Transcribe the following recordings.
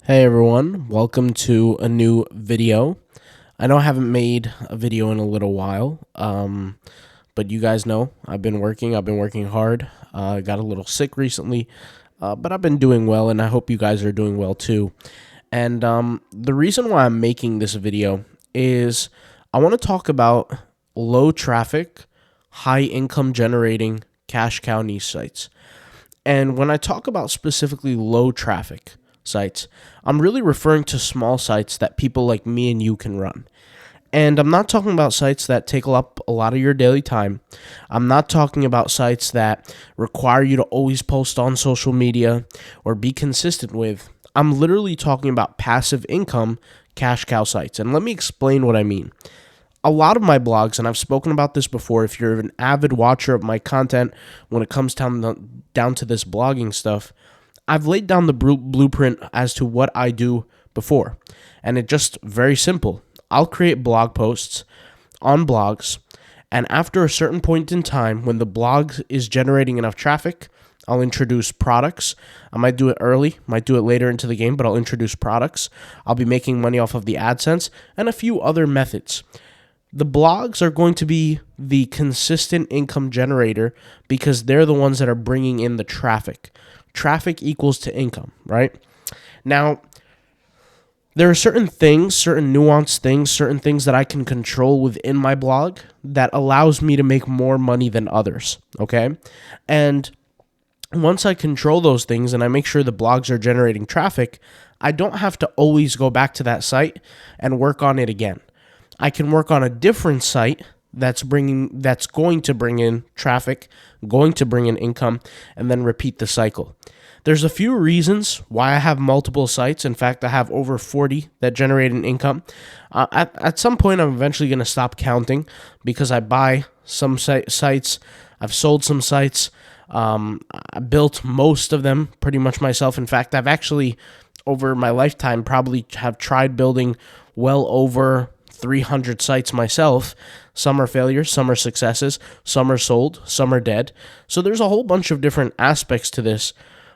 Hey everyone, welcome to a new video. I know I haven't made a video in a little while, but you guys know I've been working hard. I got a little sick recently, but I've been doing well, and I hope you guys are doing well too. And the reason why I'm making this video is I want to talk about low traffic, high income generating cash cow niche sites. And when I talk about specifically low traffic sites, I'm really referring to small sites that people like me and you can run. And I'm not talking about sites that take up a lot of your daily time. I'm not talking about sites that require you to always post on social media or be consistent with. I'm literally talking about passive income cash cow sites. And let me explain what I mean. A lot of my blogs, and I've spoken about this before, if you're an avid watcher of my content when it comes down to this blogging stuff, I've laid down the blueprint as to what I do before. And it's just very simple. I'll create blog posts on blogs, and after a certain point in time, when the blog is generating enough traffic, I'll introduce products. I might do it early, might do it later into the game, but I'll introduce products. I'll be making money off of the Adsense and a few other methods. The blogs are going to be the consistent income generator because they're the ones that are bringing in the traffic. Traffic equals to income, right? Now, there are certain things, certain nuanced things, certain things that I can control within my blog that allows me to make more money than others, okay? And once I control those things and I make sure the blogs are generating traffic, I don't have to always go back to that site and work on it again. I can work on a different site that's going to bring in traffic, going to bring in income, and then repeat the cycle. There's a few reasons why I have multiple sites. In fact, I have over 40 that generate an income. At some point, I'm eventually going to stop counting because I buy some sites. I've sold some sites. I built most of them pretty much myself. In fact, I've actually, over my lifetime, probably have tried building well over 300 sites myself. Some are failures, some are successes, some are sold, some are dead. So there's a whole bunch of different aspects to this.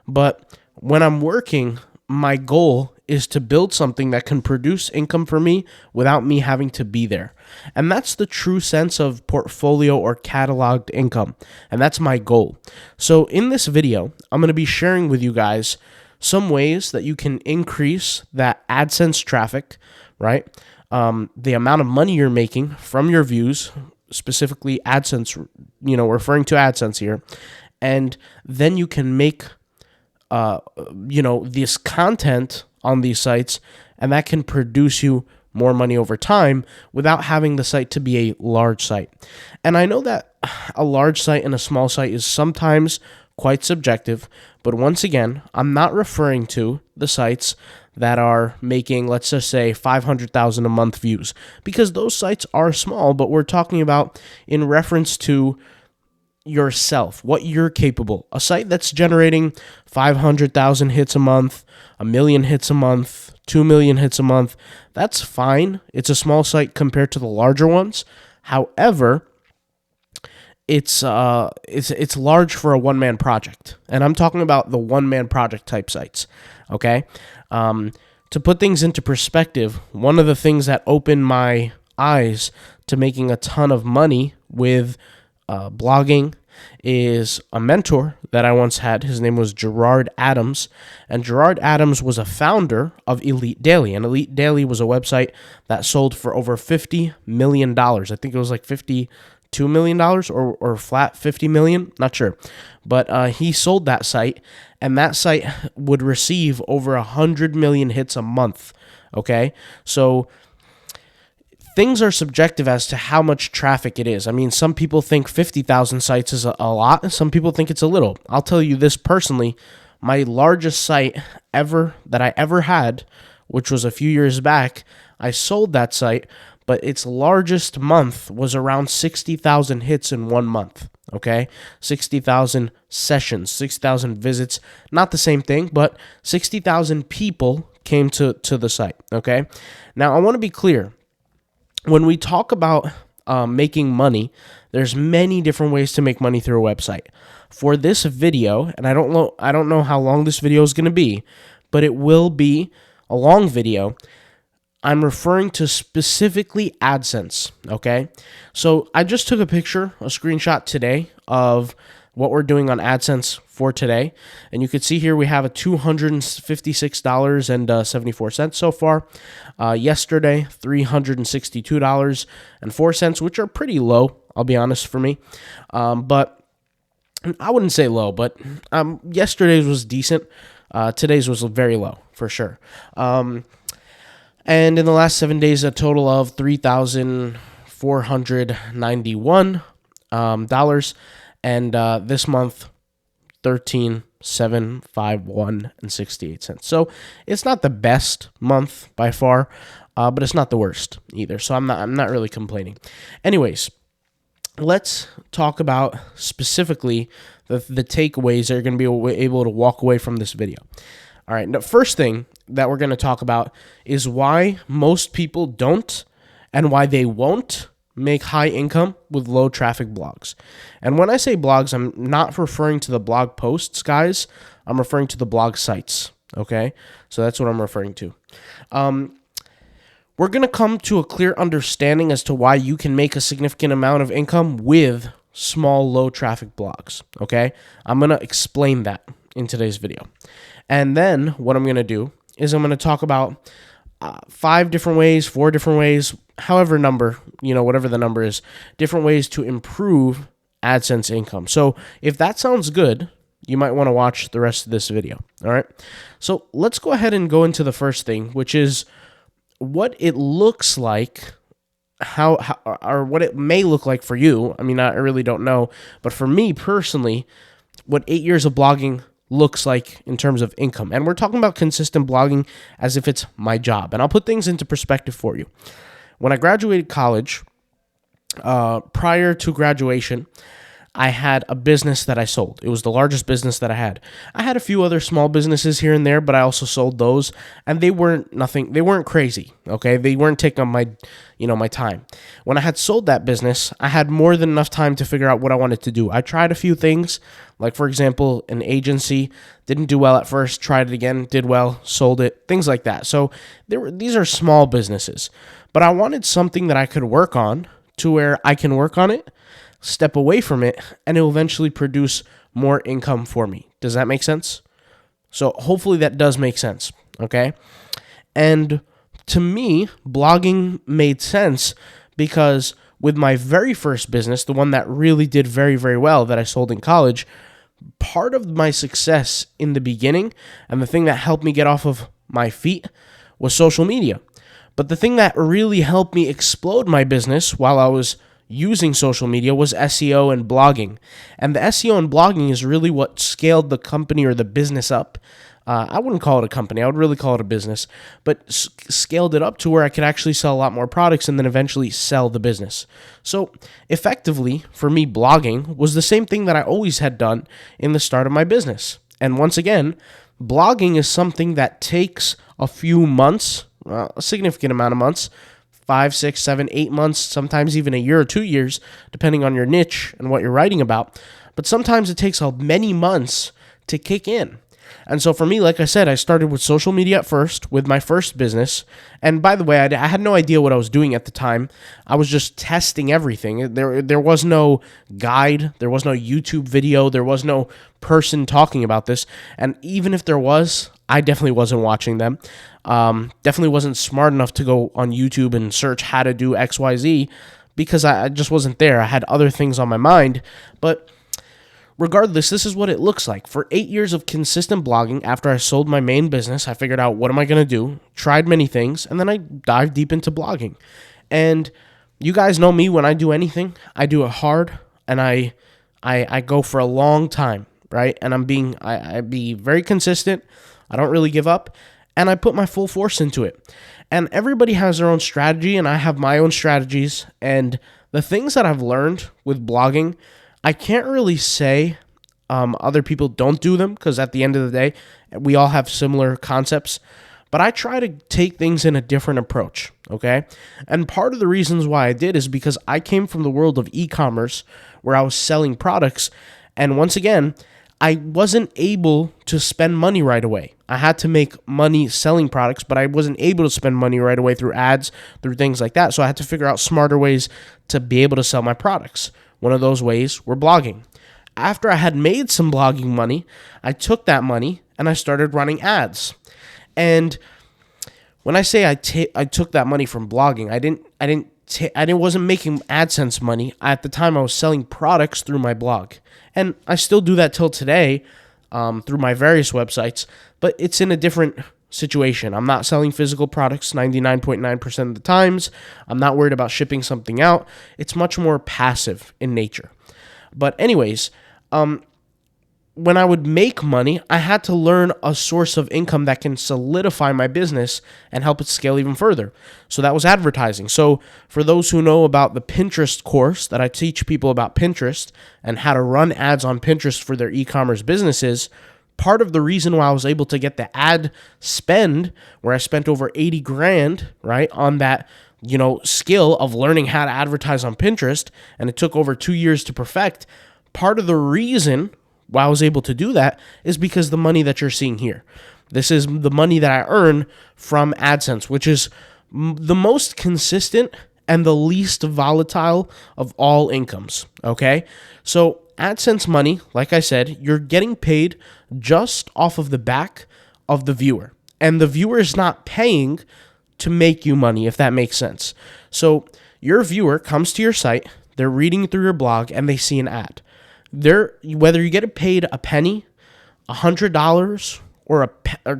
But when I'm working, my goal is to build something that can produce income for me without me having to be there. And that's the true sense of portfolio or cataloged income. And that's my goal. So in this video, I'm going to be sharing with you guys some ways that you can increase that AdSense traffic, right? The amount of money you're making from your views, specifically AdSense, referring to AdSense here, and then you can make, this content on these sites, and that can produce you more money over time without having the site to be a large site. And I know that a large site and a small site is sometimes quite subjective, but once again, I'm not referring to the sites that are making, let's just say, 500,000 a month views, because those sites are small, but we're talking about in reference to yourself, what you're capable. A site that's generating 500,000 hits a month, 1 million hits a month, 2 million hits a month, that's fine. It's a small site compared to the larger ones. However, it's large for a one-man project, and I'm talking about the one-man project type sites. Okay, to put things into perspective, one of the things that opened my eyes to making a ton of money with blogging is a mentor that I once had. His name was Gerard Adams, and Gerard Adams was a founder of Elite Daily, and Elite Daily was a website that sold for over $50 million. I think it was like $52 million or flat $50 million, not sure. But he sold that site, and that site would receive over 100 million hits a month, okay? So things are subjective as to how much traffic it is. I mean, some people think 50,000 sites is a lot, and some people think it's a little. I'll tell you this personally, my largest site that I ever had, which was a few years back, I sold that site, but its largest month was around 60,000 hits in 1 month, okay? 60,000 sessions, 60,000 visits, not the same thing, but 60,000 people came to the site, okay? Now, I want to be clear. When we talk about making money, there's many different ways to make money through a website. For this video, and I don't know how long this video is going to be, but it will be a long video, I'm referring to specifically Adsense, okay? So I just took a screenshot today of what we're doing on AdSense for today. And you can see here we have a $256.74 so far. Yesterday, $362.04, which are pretty low, I'll be honest, for me. But I wouldn't say low, but yesterday's was decent. Today's was very low, for sure. And in the last 7 days, a total of $3,491. And this month, $13,751.68. So it's not the best month by far, but it's not the worst either. So I'm not really complaining. Anyways, let's talk about specifically the takeaways that you're going to be able to walk away from this video. All right, the first thing that we're going to talk about is why most people don't and why they won't make high income with low traffic blogs. And when I say blogs, I'm not referring to the blog posts, guys. I'm referring to the blog sites, okay? So that's what I'm referring to. We're going to come to a clear understanding as to why you can make a significant amount of income with small, low traffic blogs, okay? I'm going to explain that in today's video. And then what I'm going to do is I'm going to talk about 5 different ways, 4 different ways, however number, whatever the number is, different ways to improve AdSense income. So if that sounds good, you might want to watch the rest of this video. All right. So let's go ahead and go into the first thing, which is what it looks like, how or what it may look like for you. I mean, I really don't know, but for me personally, what 8 years of blogging looks like in terms of income. And we're talking about consistent blogging as if it's my job. And I'll put things into perspective for you. When I graduated college, prior to graduation, I had a business that I sold. It was the largest business that I had. I had a few other small businesses here and there, but I also sold those, and they weren't crazy, okay? They weren't taking up my time. When I had sold that business, I had more than enough time to figure out what I wanted to do. I tried a few things, like for example, an agency, didn't do well at first, tried it again, did well, sold it, things like that. So these are small businesses, but I wanted something that I could work on to where I can work on it, step away from it, and it will eventually produce more income for me. Does that make sense? So hopefully that does make sense, okay? And to me, blogging made sense because with my very first business, the one that really did very, very well that I sold in college, part of my success in the beginning and the thing that helped me get off of my feet was social media. But the thing that really helped me explode my business while I was using social media was SEO and blogging. And the SEO and blogging is really what scaled the company or the business up. I wouldn't call it a company. I would really call it a business, but scaled it up to where I could actually sell a lot more products and then eventually sell the business. So effectively, for me, blogging was the same thing that I always had done in the start of my business. And once again, blogging is something that takes a few months, a significant amount of months, 5, 6, 7, 8 months, sometimes even a year or 2 years, depending on your niche and what you're writing about. But sometimes it takes many months to kick in. And so for me, like I said, I started with social media at first with my first business. And by the way, I had no idea what I was doing at the time. I was just testing everything. There was no guide. There was no YouTube video. There was no person talking about this. And even if there was, I definitely wasn't watching them. Definitely wasn't smart enough to go on YouTube and search how to do XYZ because I just wasn't there. I had other things on my mind. But regardless, this is what it looks like. For 8 years of consistent blogging, after I sold my main business, I figured out what am I going to do, tried many things, and then I dived deep into blogging. And you guys know me, when I do anything, I do it hard, and I go for a long time, right? And I be very consistent. I don't really give up, and I put my full force into it. And everybody has their own strategy, and I have my own strategies. And the things that I've learned with blogging, I can't really say other people don't do them because at the end of the day, we all have similar concepts. But I try to take things in a different approach, okay? And part of the reasons why I did is because I came from the world of e-commerce where I was selling products. And once again, I wasn't able to spend money right away. I had to make money selling products, but I wasn't able to spend money right away through ads, through things like that. So I had to figure out smarter ways to be able to sell my products. One of those ways were blogging. After I had made some blogging money, I took that money and I started running ads. And when I say I took that money from blogging, I wasn't making AdSense money. At the time, I was selling products through my blog. And I still do that till today through my various websites, but it's in a different situation. I'm not selling physical products 99.9% of the times. I'm not worried about shipping something out. It's much more passive in nature. But anyways, when I would make money, I had to learn a source of income that can solidify my business and help it scale even further. So that was advertising. So for those who know about the Pinterest course that I teach people about Pinterest and how to run ads on Pinterest for their e-commerce businesses, part of the reason why I was able to get the ad spend where I spent over 80 grand, right, on that, skill of learning how to advertise on Pinterest, and it took over 2 years to perfect. Part of the reason why I was able to do that is because the money that you're seeing here. This is the money that I earn from AdSense, which is the most consistent and the least volatile of all incomes, okay? So AdSense money, like I said, you're getting paid just off of the back of the viewer. And the viewer is not paying to make you money, if that makes sense. So your viewer comes to your site, they're reading through your blog, and they see an ad. Whether you get paid a penny, $100, or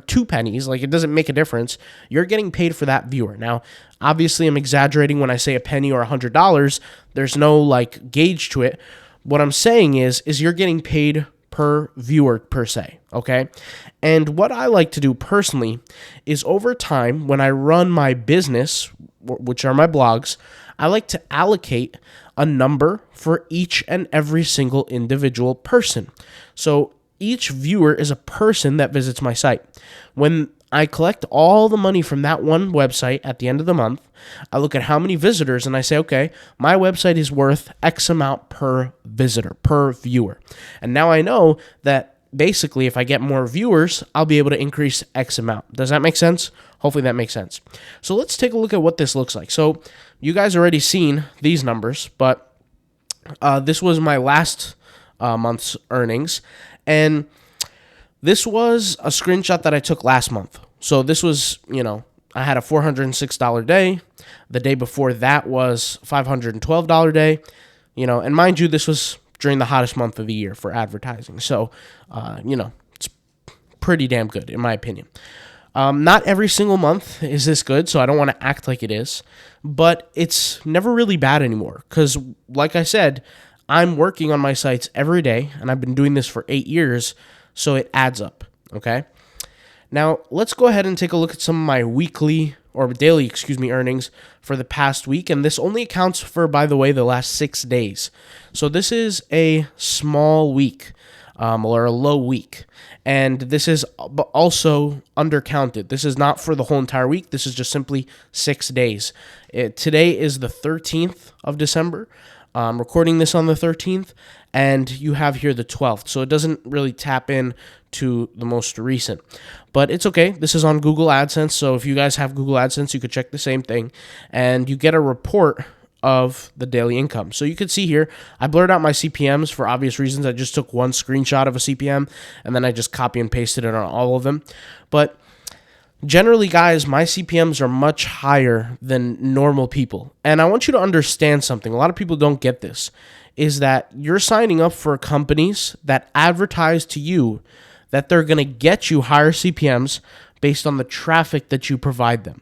2 pennies, like it doesn't make a difference. You're getting paid for that viewer. Now, obviously, I'm exaggerating when I say a penny or $100. There's no gauge to it. What I'm saying is you're getting paid per viewer per se, okay? And what I like to do personally is over time, when I run my business, which are my blogs, I like to allocate a number for each and every single individual person. So each viewer is a person that visits my site. When I collect all the money from that one website at the end of the month, I look at how many visitors and I say, okay, my website is worth X amount per visitor, per viewer. And now I know that basically if I get more viewers, I'll be able to increase X amount. Does that make sense? Hopefully that makes sense. So let's take a look at what this looks like. So you guys already seen these numbers, but this was my last month's earnings. And this was a screenshot that I took last month. So this was, I had a $406 day. The day before that was $512 day. And mind you, this was during the hottest month of the year for advertising. So, it's pretty damn good in my opinion. Not every single month is this good, so I don't want to act like it is. But it's never really bad anymore because, like I said, I'm working on my sites every day, and I've been doing this for 8 years, so it adds up, okay? Now, let's go ahead and take a look at some of my weekly or daily, earnings for the past week, and this only accounts for, by the way, the last 6 days. So this is a small week, or a low week, and this is also undercounted. This is not for the whole entire week. This is just simply 6 days. Today is the 13th of December. I'm recording this on the 13th, and you have here the 12th, so it doesn't really tap in to the most recent. But it's okay. This is on Google AdSense, so if you guys have Google AdSense, you could check the same thing, and you get a report of the daily income. So you can see here, I blurred out my CPMs for obvious reasons. I just took one screenshot of a CPM, and then I just copy and pasted it on all of them. But generally, guys, my CPMs are much higher than normal people. And I want you to understand something. A lot of people don't get this, is that you're signing up for companies that advertise to you that they're going to get you higher CPMs based on the traffic that you provide them.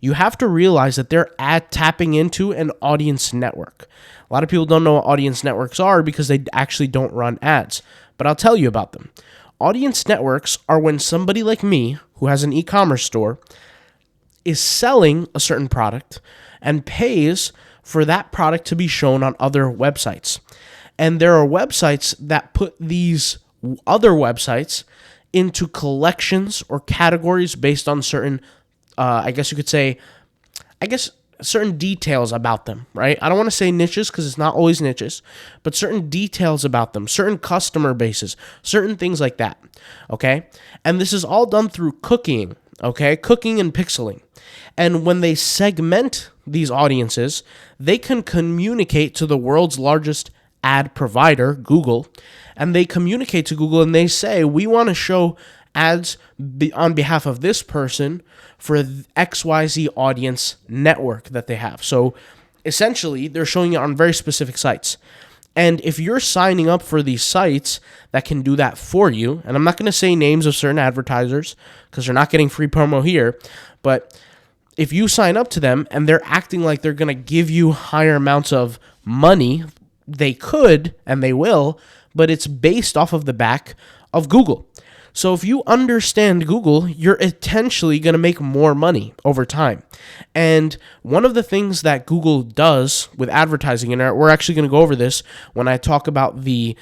You have to realize that they're tapping into an audience network. A lot of people don't know what audience networks are because they actually don't run ads. But I'll tell you about them. Audience networks are when somebody like me, who has an e-commerce store, is selling a certain product and pays for that product to be shown on other websites. And there are websites that put these other websites into collections or categories based on certain, I guess certain details about them, right? I don't want to say niches because it's not always niches, but certain details about them, certain customer bases, certain things like that, okay? And this is all done through cooking, okay? Cooking and pixeling. And when they segment these audiences, they can communicate to the world's largest ad provider, Google, and they communicate to Google and they say, we want to show ads on behalf of this person for the XYZ audience network that they have. So essentially, they're showing it on very specific sites. And if you're signing up for these sites that can do that for you, and I'm not going to say names of certain advertisers because they're not getting free promo here, but if you sign up to them and they're acting like they're going to give you higher amounts of money, they could and they will, but it's based off of the back of Google. So if you understand Google, you're potentially going to make more money over time. And one of the things that Google does with advertising, and we're actually going to go over this when I talk about the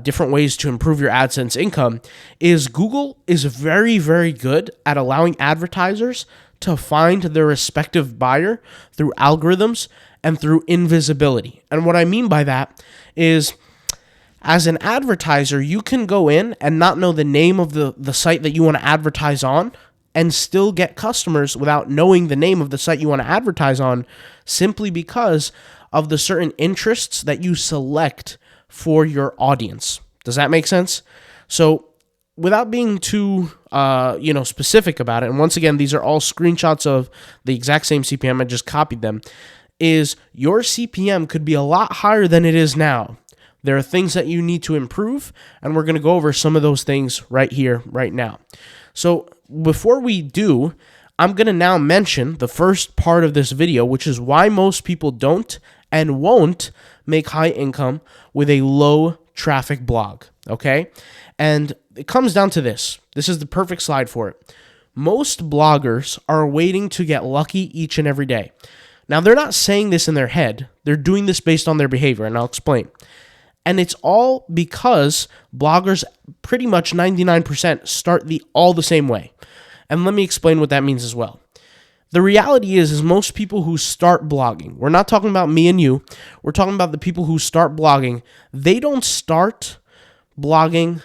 different ways to improve your AdSense income, is Google is very, very good at allowing advertisers to find their respective buyer through algorithms and through invisibility. And what I mean by that is, as an advertiser, you can go in and not know the name of the site that you want to advertise on and still get customers without knowing the name of the site you want to advertise on, simply because of the certain interests that you select for your audience. Does that make sense? So without being too specific about it, and once again, these are all screenshots of the exact same CPM, I just copied them, is your CPM could be a lot higher than it is now. There are things that you need to improve, and we're going to go over some of those things right here, right now. So before we do, I'm going to now mention the first part of this video, which is why most people don't and won't make high income with a low traffic blog, okay? And it comes down to this. This is the perfect slide for it. Most bloggers are waiting to get lucky each and every day. Now, they're not saying this in their head. They're doing this based on their behavior, and I'll explain. And it's all because bloggers, pretty much 99%, start all the same way. And let me explain what that means as well. The reality is most people who start blogging, we're not talking about me and you, we're talking about the people who start blogging, they don't start blogging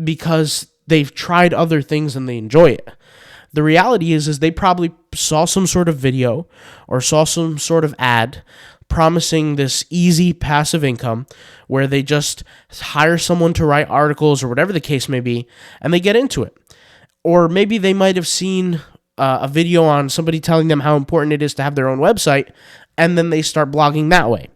because they've tried other things and they enjoy it. The reality is they probably saw some sort of video or saw some sort of ad promising this easy passive income where they just hire someone to write articles or whatever the case may be, and they get into it. Or maybe they might have seen a video on somebody telling them how important it is to have their own website, and then they start blogging that way.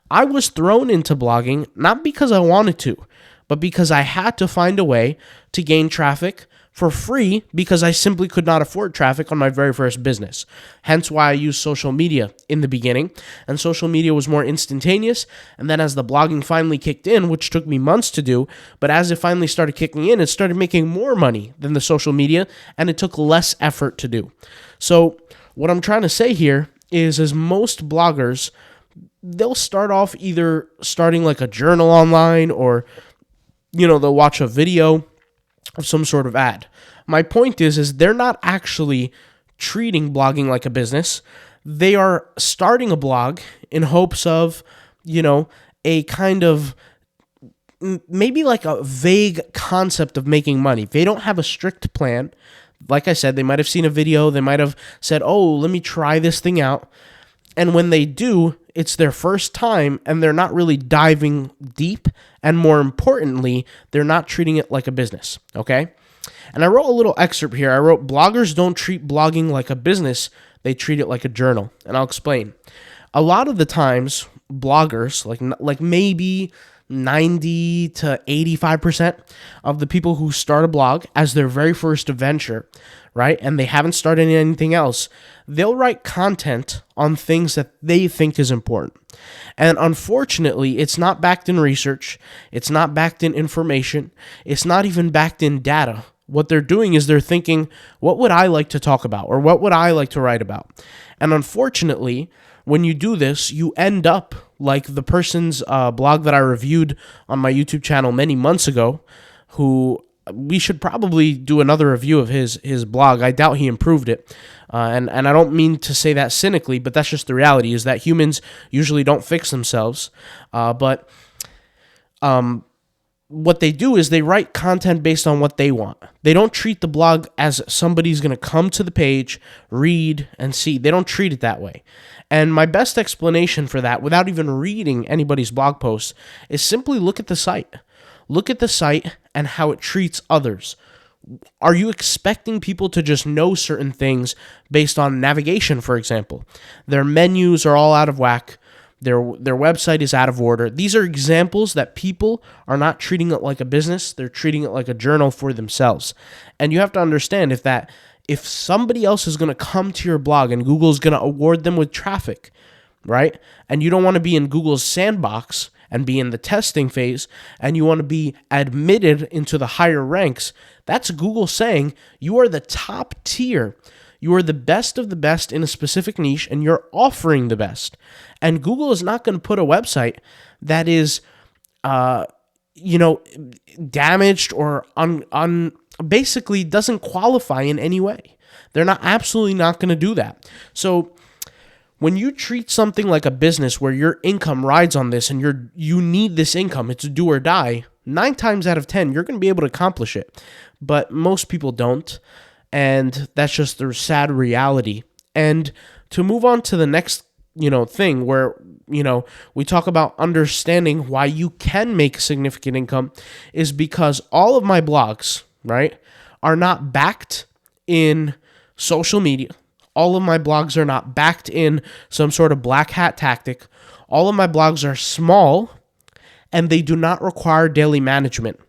I was thrown into blogging not because I wanted to, but because I had to find a way to gain traffic for free because I simply could not afford traffic on my very first business. Hence why I used social media in the beginning, and social media was more instantaneous. And then as the blogging finally kicked in, which took me months to do, but as it finally started kicking in, it started making more money than the social media, and it took less effort to do. So what I'm trying to say here is most bloggers, they'll start off either starting like a journal online or, they'll watch a video of some sort of ad. My point is they're not actually treating blogging like a business. They are starting a blog in hopes of, a kind of maybe like a vague concept of making money. They don't have a strict plan. Like I said, they might have seen a video. They might have said, oh, let me try this thing out. And when they do, it's their first time and they're not really diving deep. And more importantly, they're not treating it like a business, okay? And I wrote a little excerpt here. I wrote, bloggers don't treat blogging like a business. They treat it like a journal. And I'll explain. A lot of the times, bloggers, like maybe 90 to 85% of the people who start a blog as their very first venture, right, and they haven't started anything else, they'll write content on things that they think is important. And unfortunately, it's not backed in research. It's not backed in information. It's not even backed in data. What they're doing is they're thinking, what would I like to talk about? Or what would I like to write about? And unfortunately, when you do this, you end up like the person's blog that I reviewed on my YouTube channel many months ago, who we should probably do another review of his blog. I doubt he improved it. And I don't mean to say that cynically, but that's just the reality, is that humans usually don't fix themselves. But what they do is they write content based on what they want. They don't treat the blog as somebody's going to come to the page, read, and see. They don't treat it that way. And my best explanation for that, without even reading anybody's blog post, is simply look at the site. Look at the site and how it treats others. Are you expecting people to just know certain things based on navigation, for example? Their menus are all out of whack. Their website is out of order. These are examples that people are not treating it like a business. They're treating it like a journal for themselves. And you have to understand if somebody else is going to come to your blog and Google's going to award them with traffic, right? And you don't want to be in Google's sandbox and be in the testing phase, and you want to be admitted into the higher ranks, that's Google saying you are the top tier. You are the best of the best in a specific niche, and you're offering the best. And Google is not going to put a website that is, damaged or basically doesn't qualify in any way. They're absolutely not going to do that. So when you treat something like a business where your income rides on this and you need this income, it's a do or die, 9 times out of 10, you're going to be able to accomplish it. But most people don't. And that's just the sad reality. And to move on to the next, thing where, we talk about understanding why you can make significant income is because all of my blogs, right, are not backed in social media. All of my blogs are not backed in some sort of black hat tactic. All of my blogs are small and they do not require daily management.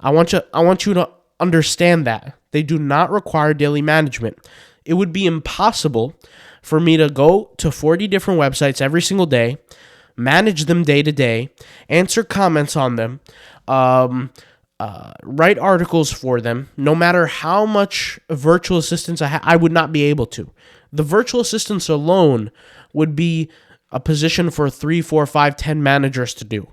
I want you to understand that. They do not require daily management. It would be impossible for me to go to 40 different websites every single day, manage them day to day, answer comments on them, write articles for them. No matter how much virtual assistants I would not be able to. The virtual assistants alone would be a position for 3, 4, 5, 10 managers to do.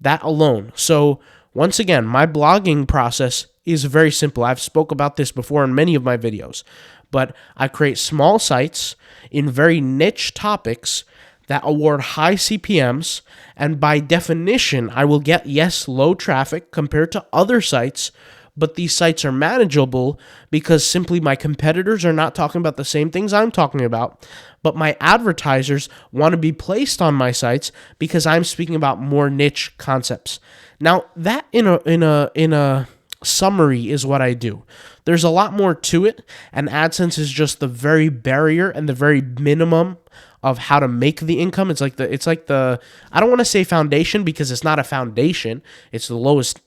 That alone. So once again, my blogging process is very simple. I've spoke about this before in many of my videos, but I create small sites in very niche topics that award high CPMs, and by definition, I will get, low traffic compared to other sites, but these sites are manageable because simply my competitors are not talking about the same things I'm talking about, but my advertisers want to be placed on my sites because I'm speaking about more niche concepts. Now, that in a summary is what I do. There's a lot more to it, and AdSense is just the very barrier and the very minimum of how to make the income. It's like the I don't want to say foundation because it's not a foundation. It's the lowest,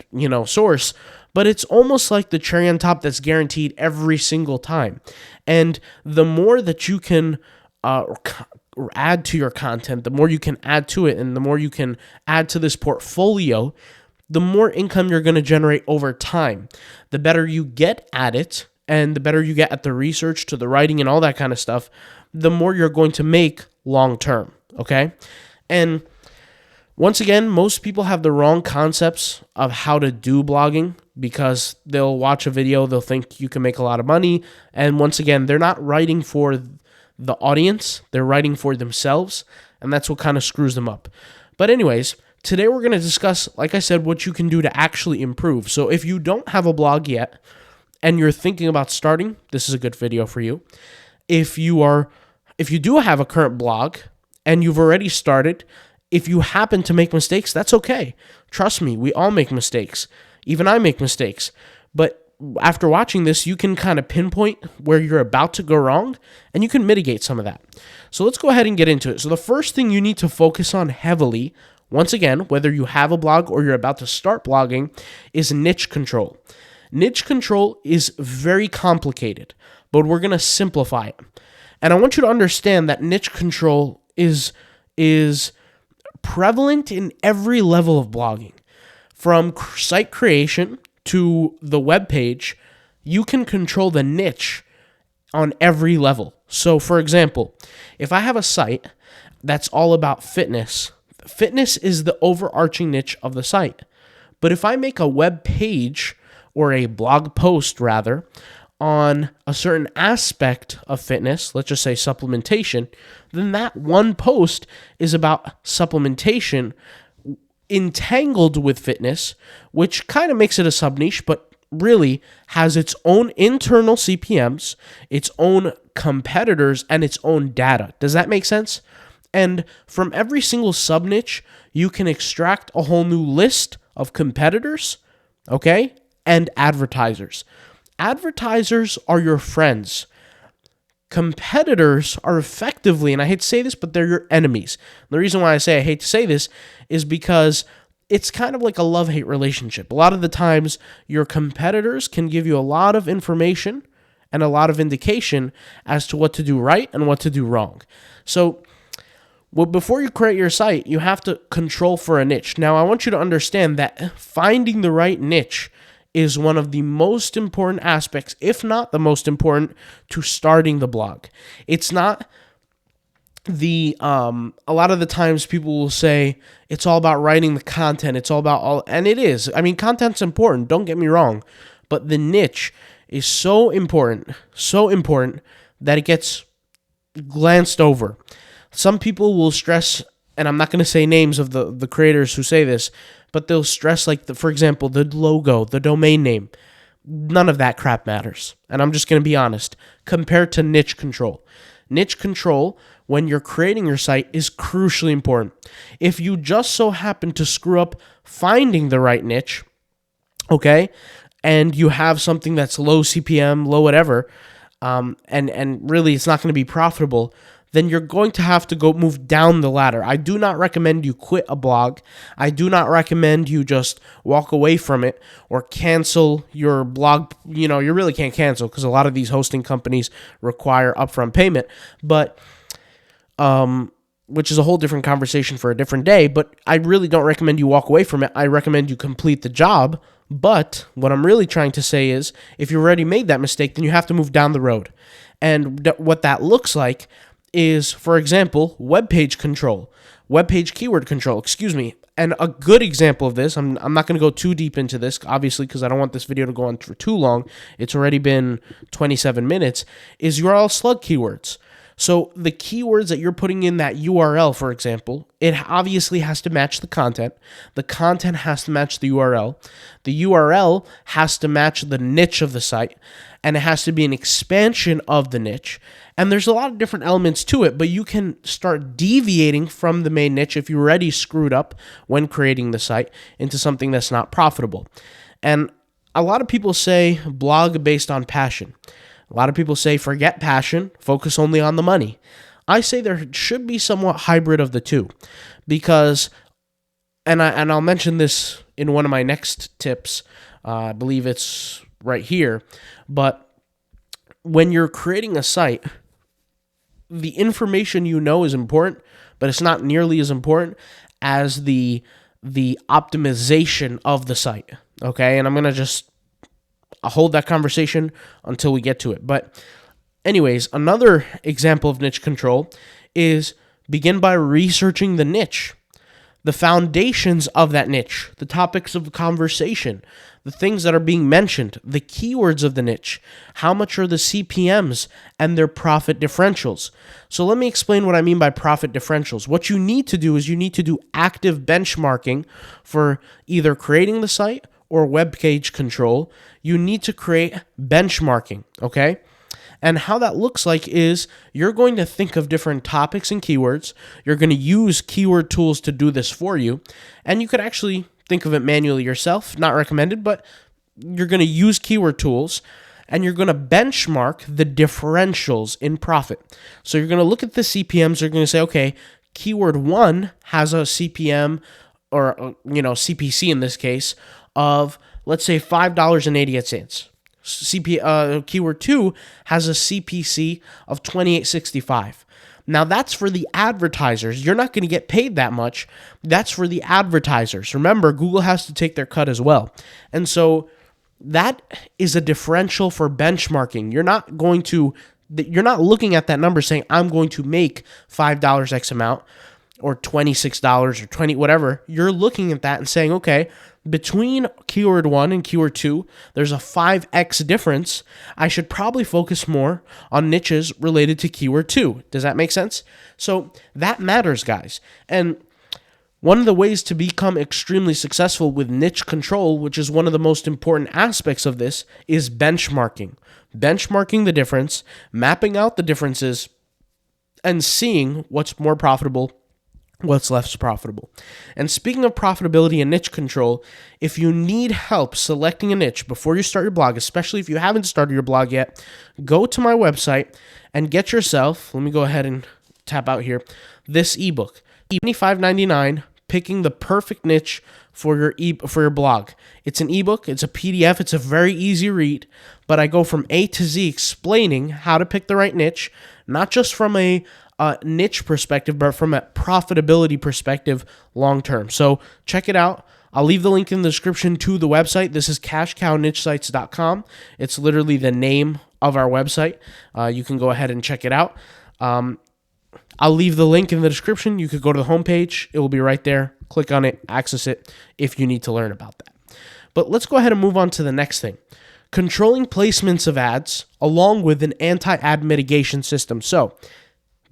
source, but it's almost like the cherry on top that's guaranteed every single time. And the more that you can add to your content, the more you can add to it, and the more you can add to this portfolio, the more income you're going to generate over time. The better you get at it, and the better you get at the research, to the writing, and all that kind of stuff, the more you're going to make long term, okay? And once again, most people have the wrong concepts of how to do blogging because they'll watch a video, they'll think you can make a lot of money, and once again, they're not writing for the audience, they're writing for themselves, and that's what kind of screws them up. But anyways, today we're going to discuss, like I said, what you can do to actually improve. So if you don't have a blog yet and you're thinking about starting, this is a good video for you. If you do have a current blog and you've already started, if you happen to make mistakes, that's okay. Trust me, we all make mistakes. Even I make mistakes. But after watching this, you can kind of pinpoint where you're about to go wrong, and you can mitigate some of that. So let's go ahead and get into it. So the first thing you need to focus on heavily, once again, whether you have a blog or you're about to start blogging, is niche control. Niche control is very complicated, but we're going to simplify it. And I want you to understand that niche control is prevalent in every level of blogging. From site creation to the web page, you can control the niche on every level. So, for example, if I have a site that's all about fitness is the overarching niche of the site. But if I make a web page or a blog post rather on a certain aspect of fitness, let's just say supplementation, then that one post is about supplementation entangled with fitness, which kind of makes it a sub niche, but really has its own internal CPMs, its own competitors, and its own data. Does that make sense? And from every single sub niche, you can extract a whole new list of competitors, okay, and advertisers. Advertisers are your friends. Competitors are effectively, and I hate to say this, but they're your enemies. The reason why I say I hate to say this is because it's kind of like a love-hate relationship. A lot of the times, your competitors can give you a lot of information and a lot of indication as to what to do right and what to do wrong. So, before you create your site, you have to control for a niche. Now, I want you to understand that finding the right niche is one of the most important aspects, if not the most important, to starting the blog. It's not a lot of the times people will say it's all about writing the content. It's all about and it is. I mean, content's important. Don't get me wrong, but the niche is so important that it gets glanced over. Some people will stress, and I'm not going to say names of the creators who say this, but they'll stress, like, for example, the logo, the domain name. None of that crap matters. And I'm just going to be honest. Compared to niche control. Niche control, when you're creating your site, is crucially important. If you just so happen to screw up finding the right niche, okay, and you have something that's low CPM, low whatever, and really it's not going to be profitable, then you're going to have to go move down the ladder. I do not recommend you quit a blog. I do not recommend you just walk away from it or cancel your blog. You know, you really can't cancel because a lot of these hosting companies require upfront payment, but which is a whole different conversation for a different day, but I really don't recommend you walk away from it. I recommend you complete the job, but what I'm really trying to say is if you already made that mistake, then you have to move down the road. And what that looks like is, for example, web page keyword control, And a good example of this, I'm not going to go too deep into this, obviously, because I don't want this video to go on for too long. It's already been 27 minutes, is URL slug keywords. So the keywords that you're putting in that URL, for example, it obviously has to match the content. The content has to match the URL. The URL has to match the niche of the site, and it has to be an expansion of the niche. And there's a lot of different elements to it, but you can start deviating from the main niche if you already screwed up when creating the site into something that's not profitable. And a lot of people say blog based on passion. A lot of people say forget passion, focus only on the money. I say there should be somewhat hybrid of the two because, and I'll mention this in one of my next tips, I believe it's right here, but when you're creating a site, the information you know is important, but it's not nearly as important as the optimization of the site, okay? And I'm going to just hold that conversation until we get to it. But anyways, another example of niche control is begin by researching the niche, the foundations of that niche, the topics of conversation, the things that are being mentioned, the keywords of the niche, how much are the CPMs and their profit differentials. So let me explain what I mean by profit differentials. What you need to do is you need to do active benchmarking for either creating the site or web page control. You need to create benchmarking, okay? And how that looks like is you're going to think of different topics and keywords. You're going to use keyword tools to do this for you. And you could actually think of it manually yourself, not recommended, but you're going to use keyword tools and you're going to benchmark the differentials in profit. So you're going to look at the CPMs. You're going to say, okay, keyword 1 has a CPM or, CPC in this case of, let's say, $5.88. Keyword 2 has a CPC of $28.65. Now, that's for the advertisers. You're not going to get paid that much. That's for the advertisers. Remember, Google has to take their cut as well. And so that is a differential for benchmarking. You're not looking at that number saying, I'm going to make $5 X amount or $26 or $20, whatever. You're looking at that and saying, okay, between keyword 1 and keyword 2, there's a 5x difference. I should probably focus more on niches related to keyword 2. Does that make sense? So that matters, guys. And one of the ways to become extremely successful with niche control, which is one of the most important aspects of this, is benchmarking. Benchmarking the difference, mapping out the differences, and seeing what's more profitable, what's less profitable. And speaking of profitability and niche control, if you need help selecting a niche before you start your blog, especially if you haven't started your blog yet, go to my website and get yourself, let me go ahead and tap out here, this ebook, $25.99, picking the perfect niche for your blog. It's an ebook, it's a PDF, it's a very easy read, but I go from A to Z explaining how to pick the right niche, not just from a niche perspective, but from a profitability perspective long term. So check it out. I'll leave the link in the description to the website. This is cashcownichesites.com. It's literally the name of our website. You can go ahead and check it out. I'll leave the link in the description. You could go to the homepage. It will be right there. Click on it, access it if you need to learn about that. But let's go ahead and move on to the next thing. Controlling placements of ads along with an anti-ad mitigation system. So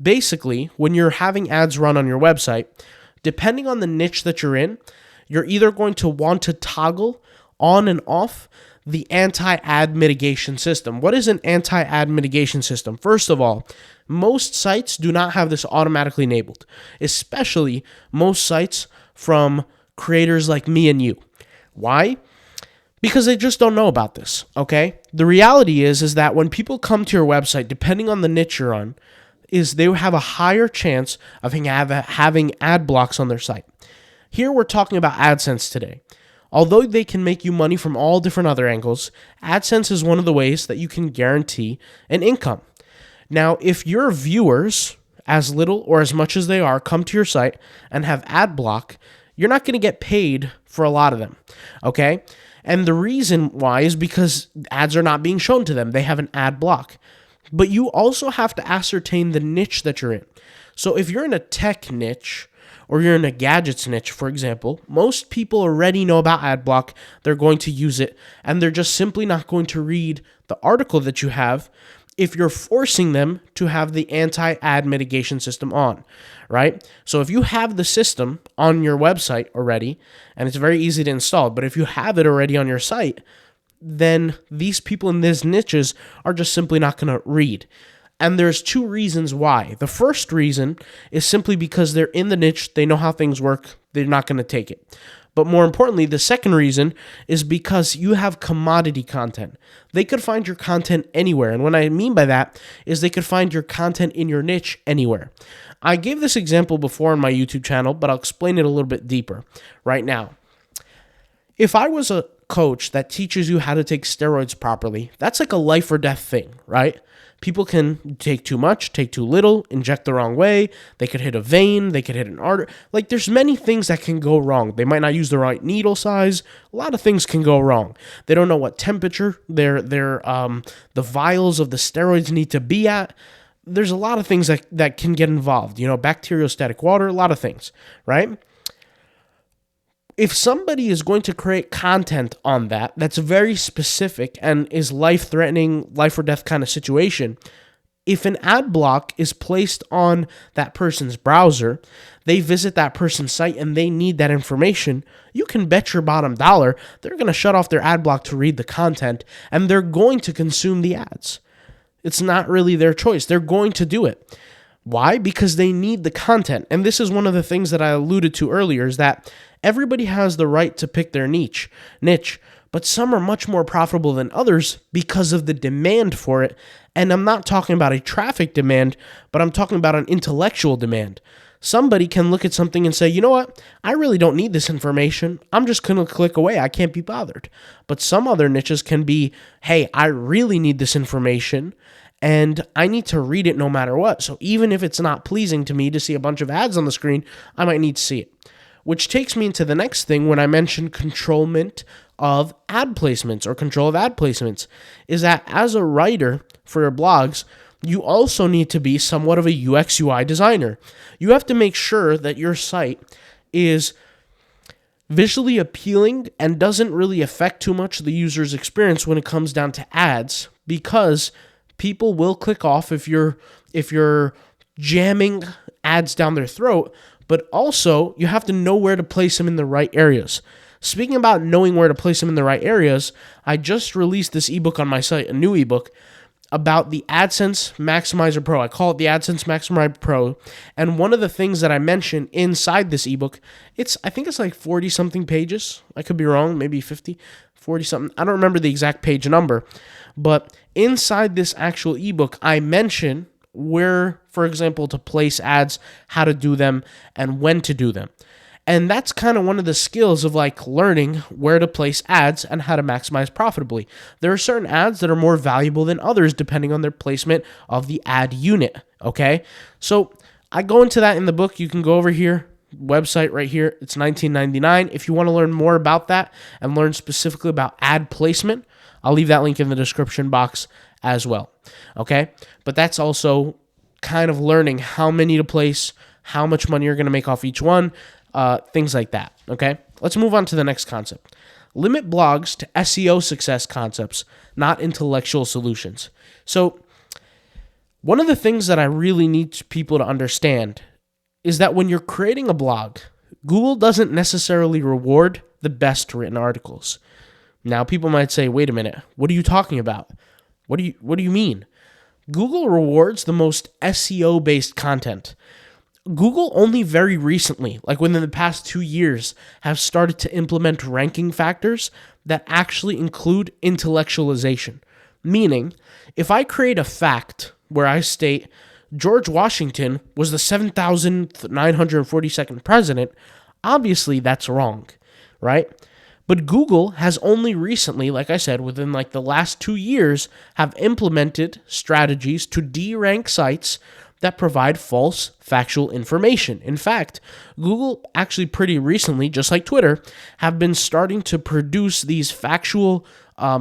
basically, when you're having ads run on your website, depending on the niche that you're in, you're either going to want to toggle on and off the anti-ad mitigation system. What is an anti-ad mitigation system? First of all, most sites do not have this automatically enabled, especially most sites from creators like me and you. Why? Because they just don't know about this, okay? The reality is that when people come to your website, depending on the niche you're on, is they have a higher chance of having ad blocks on their site. Here we're talking about Adsense today. Although they can make you money from all different other angles, Adsense is one of the ways that you can guarantee an income. Now, if your viewers, as little or as much as they are, come to your site and have ad block, you're not going to get paid for a lot of them, okay? And the reason why is because ads are not being shown to them. They have an ad block. But you also have to ascertain the niche that you're in. So if you're in a tech niche or you're in a gadgets niche, for example, most people already know about ad block. They're going to use it, and they're just simply not going to read the article that you have if you're forcing them to have the anti-ad mitigation system on, right? So if you have the system on your website already, and it's very easy to install, but if you have it already on your site, then these people in these niches are just simply not going to read. And there's two reasons why. The first reason is simply because they're in the niche, they know how things work, they're not going to take it. But more importantly, the second reason is because you have commodity content. They could find your content anywhere. And what I mean by that is they could find your content in your niche anywhere. I gave this example before on my YouTube channel, but I'll explain it a little bit deeper right now. If I was a coach that teaches you how to take steroids properly, that's like a life or death thing, right? People can take too much, take too little, inject the wrong way. They could hit a vein. They could hit an artery. Like, there's many things that can go wrong. They might not use the right needle size. A lot of things can go wrong. They don't know what temperature the vials of the steroids need to be at. There's a lot of things that can get involved. You know, bacteriostatic water, a lot of things, right? If somebody is going to create content on that's very specific and is life-threatening, life or death kind of situation, if an ad block is placed on that person's browser, they visit that person's site and they need that information, you can bet your bottom dollar they're going to shut off their ad block to read the content, and they're going to consume the ads. It's not really their choice. They're going to do it. Why? Because they need the content. And this is one of the things that I alluded to earlier, is that everybody has the right to pick their niche, but some are much more profitable than others because of the demand for it. And I'm not talking about a traffic demand, but I'm talking about an intellectual demand. Somebody can look at something and say, you know what? I really don't need this information. I'm just going to click away. I can't be bothered. But some other niches can be, hey, I really need this information, and I need to read it no matter what. So even if it's not pleasing to me to see a bunch of ads on the screen, I might need to see it. Which takes me into the next thing when I mentioned controlment of ad placements or control of ad placements, is that as a writer for your blogs, you also need to be somewhat of a UX UI designer. You have to make sure that your site is visually appealing and doesn't really affect too much the user's experience when it comes down to ads, because people will click off if you're jamming ads down their throat. But also, you have to know where to place them in the right areas. Speaking about knowing where to place them in the right areas, I just released this ebook on my site, a new ebook, about the Adsense Maximizer Pro. I call it the Adsense Maximizer Pro. And one of the things that I mention inside this ebook, I think it's like 40 something pages. I could be wrong, maybe 50, 40 something. I don't remember the exact page number. But inside this actual ebook, I mention where, for example, to place ads, how to do them, and when to do them. And that's kind of one of the skills of like learning where to place ads and how to maximize profitably. There are certain ads that are more valuable than others depending on their placement of the ad unit, okay? So I go into that in the book. You can go over here, website right here. It's $19.99. If you want to learn more about that and learn specifically about ad placement, I'll leave that link in the description box as well, okay? But that's also kind of learning how many to place, how much money you're going to make off each one, things like that, okay? Let's move on to the next concept. Limit blogs to SEO success concepts, not intellectual solutions. So one of the things that I really need people to understand is that when you're creating a blog, Google doesn't necessarily reward the best written articles. Now, people might say, wait a minute, what are you talking about? What do you mean? Google rewards the most SEO-based content. Google only very recently, like within the past 2 years, have started to implement ranking factors that actually include intellectualization. Meaning, if I create a fact where I state George Washington was the 7,942nd president, obviously that's wrong, right? But Google has only recently, like I said, within like the last 2 years, have implemented strategies to de-rank sites that provide false factual information. In fact, Google actually pretty recently, just like Twitter, have been starting to produce these factual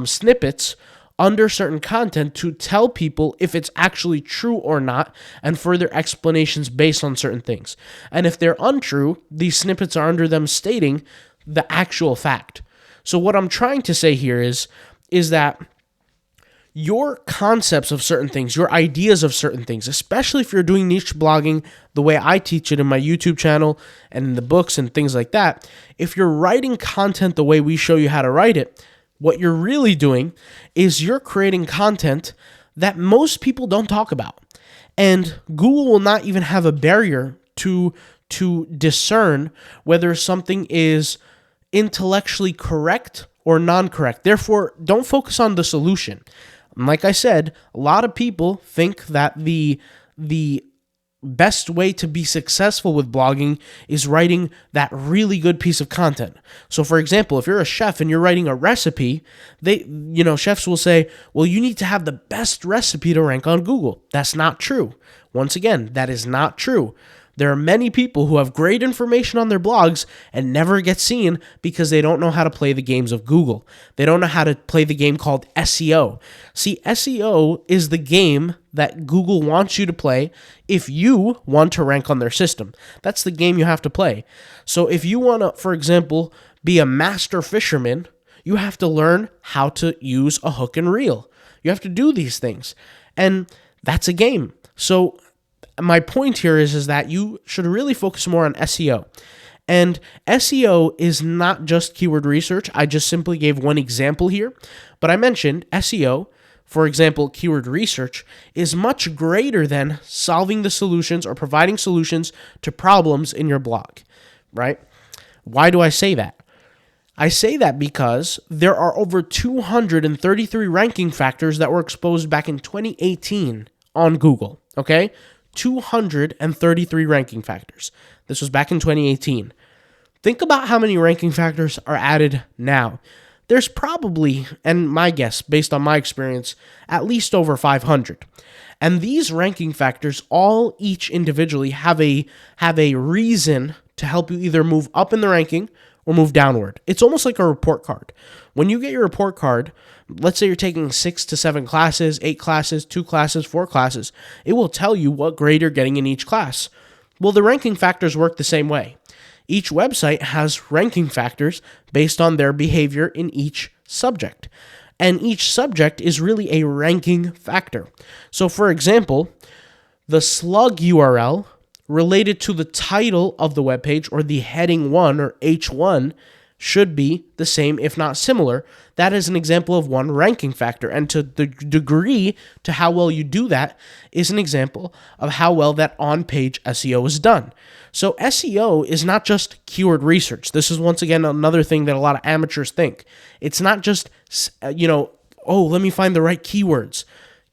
snippets under certain content to tell people if it's actually true or not, and further explanations based on certain things. And if they're untrue, these snippets are under them stating the actual fact. So what I'm trying to say here is that your concepts of certain things, your ideas of certain things, especially if you're doing niche blogging the way I teach it in my YouTube channel and in the books and things like that, if you're writing content the way we show you how to write it, what you're really doing is you're creating content that most people don't talk about. And Google will not even have a barrier to discern whether something is intellectually correct or non-correct. Therefore, don't focus on the solution. Like I said, a lot of people think that the best way to be successful with blogging is writing that really good piece of content. So for example, if you're a chef and you're writing a recipe, chefs will say, well, you need to have the best recipe to rank on Google. That's not true. Once again, that is not true. There are many people who have great information on their blogs and never get seen because they don't know how to play the games of Google. They don't know how to play the game called SEO. See, SEO is the game that Google wants you to play if you want to rank on their system. That's the game you have to play. So if you want to, for example, be a master fisherman, you have to learn how to use a hook and reel. You have to do these things. And that's a game. So my point here is that you should really focus more on SEO. And SEO is not just keyword research. I just simply gave one example here. But I mentioned SEO, for example, keyword research, is much greater than solving the solutions or providing solutions to problems in your blog, right? Why do I say that? I say that because there are over 233 ranking factors that were exposed back in 2018 on Google, okay? 233 ranking factors. This was back in 2018. Think about how many ranking factors are added now. There's probably, and my guess, based on my experience, at least over 500. And these ranking factors all each individually have a reason to help you either move up in the ranking or move downward. It's almost like a report card. When you get your report card, let's say you're taking 6 to 7 classes, 8 classes, 2 classes, 4 classes, it will tell you what grade you're getting in each class. Well, the ranking factors work the same way. Each website has ranking factors based on their behavior in each subject. And each subject is really a ranking factor. So for example, the slug URL related to the title of the web page, or the heading 1 or H1, should be the same, if not similar. That is an example of one ranking factor. And to the degree to how well you do that is an example of how well that on-page SEO is done. So SEO is not just keyword research. This is, once again, another thing that a lot of amateurs think. It's not just, let me find the right keywords.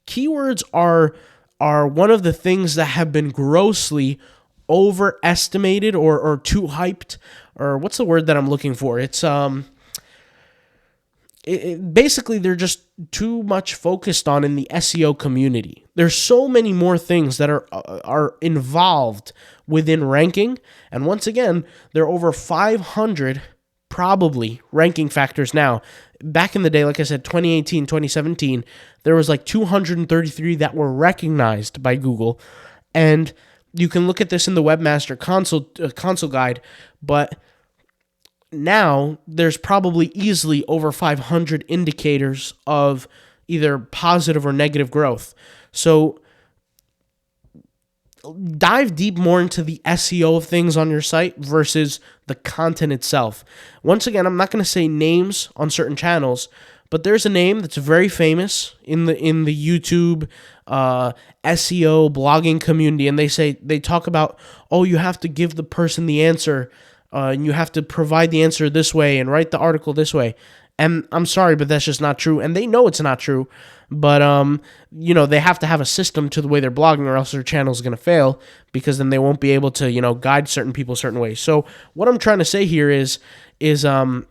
Keywords are one of the things that have been grossly overestimated or too hyped, or what's the word that I'm looking for? It's basically they're just too much focused on in the SEO community. There's so many more things that are involved within ranking, and once again, there are over 500 probably ranking factors now. Back in the day, like I said, 2018, 2017, there was like 233 that were recognized by Google, and you can look at this in the Webmaster console guide, but now there's probably easily over 500 indicators of either positive or negative growth. So dive deep more into the SEO of things on your site versus the content itself. Once again, I'm not going to say names on certain channels, but there's a name that's very famous in the YouTube SEO blogging community, and they talk about, you have to give the person the answer, and you have to provide the answer this way and write the article this way. And I'm sorry, but that's just not true. And they know it's not true, but they have to have a system to the way they're blogging, or else their channel is going to fail, because then they won't be able to guide certain people certain ways. So what I'm trying to say here is and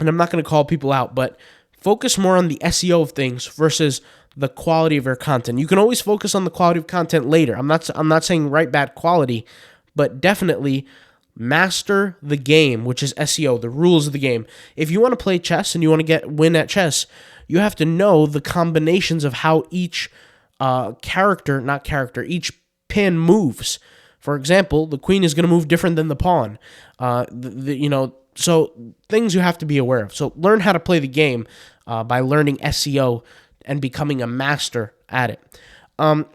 I'm not going to call people out, but focus more on the SEO of things versus the quality of your content. You can always focus on the quality of content later. I'm not saying write bad quality, but definitely master the game, which is SEO, the rules of the game. If you want to play chess and you want to win at chess, you have to know the combinations of how each each pin moves. For example, the queen is going to move different than the pawn. So things you have to be aware of. So learn how to play the game by learning SEO and becoming a master at it. I